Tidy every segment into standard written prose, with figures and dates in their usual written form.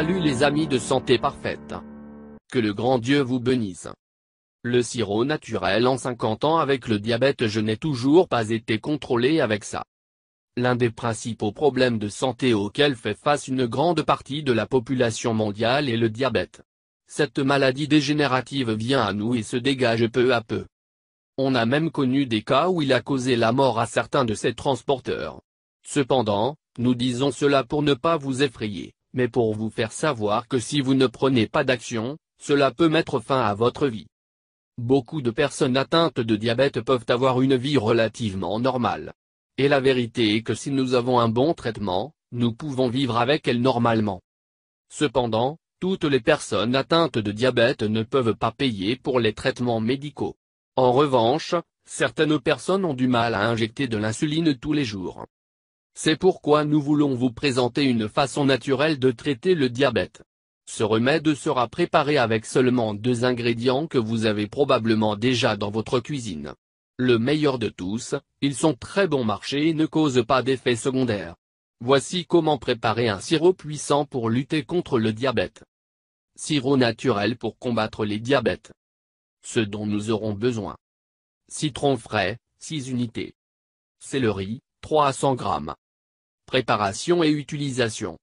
Salut les amis de Santé Parfaite. Que le grand Dieu vous bénisse. Le sirop naturel en 50 ans avec le diabète. Je n'ai toujours pas été contrôlé avec ça. L'un des principaux problèmes de santé auxquels fait face une grande partie de la population mondiale est le diabète. Cette maladie dégénérative vient à nous et se dégage peu à peu. On a même connu des cas où il a causé la mort à certains de ses transporteurs. Cependant, nous disons cela pour ne pas vous effrayer, mais pour vous faire savoir que si vous ne prenez pas d'action, cela peut mettre fin à votre vie. Beaucoup de personnes atteintes de diabète peuvent avoir une vie relativement normale. Et la vérité est que si nous avons un bon traitement, nous pouvons vivre avec elle normalement. Cependant, toutes les personnes atteintes de diabète ne peuvent pas payer pour les traitements médicaux. En revanche, certaines personnes ont du mal à injecter de l'insuline tous les jours. C'est pourquoi nous voulons vous présenter une façon naturelle de traiter le diabète. Ce remède sera préparé avec seulement 2 ingrédients que vous avez probablement déjà dans votre cuisine. Le meilleur de tous, ils sont très bon marché et ne causent pas d'effets secondaires. Voici comment préparer un sirop puissant pour lutter contre le diabète. Sirop naturel pour combattre les diabètes. Ce dont nous aurons besoin. Citron frais, 6 unités. Céleri, 300 g. Préparation et utilisation.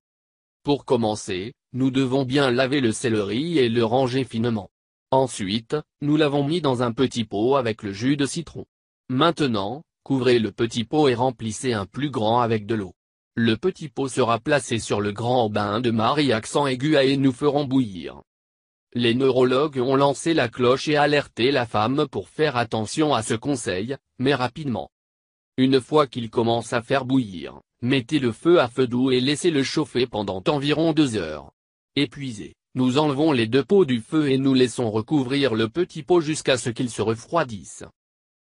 Pour commencer, nous devons bien laver le céleri et le ranger finement. Ensuite, nous l'avons mis dans un petit pot avec le jus de citron. Maintenant, couvrez le petit pot et remplissez un plus grand avec de l'eau. Le petit pot sera placé sur le grand bain de Marie accent aigu et nous ferons bouillir. Les neurologues ont lancé la cloche et alerté la femme pour faire attention à ce conseil, mais rapidement. Une fois qu'il commence à faire bouillir, mettez le feu à feu doux et laissez-le chauffer pendant environ 2 heures. Épuisé, nous enlevons les 2 pots du feu et nous laissons recouvrir le petit pot jusqu'à ce qu'il se refroidisse.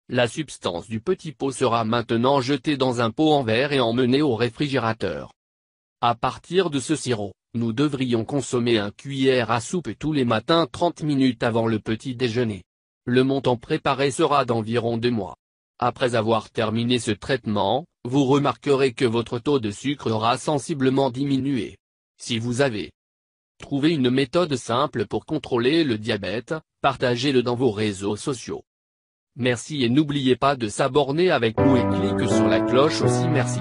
La substance du petit pot sera maintenant jetée dans un pot en verre et emmenée au réfrigérateur. À partir de ce sirop, nous devrions consommer 1 cuillère à soupe tous les matins 30 minutes avant le petit déjeuner. Le montant préparé sera d'environ 2 mois. Après avoir terminé ce traitement, vous remarquerez que votre taux de sucre aura sensiblement diminué. Si vous avez trouvé une méthode simple pour contrôler le diabète, partagez-le dans vos réseaux sociaux. Merci et n'oubliez pas de s'abonner avec nous et cliquez sur la cloche aussi. Merci.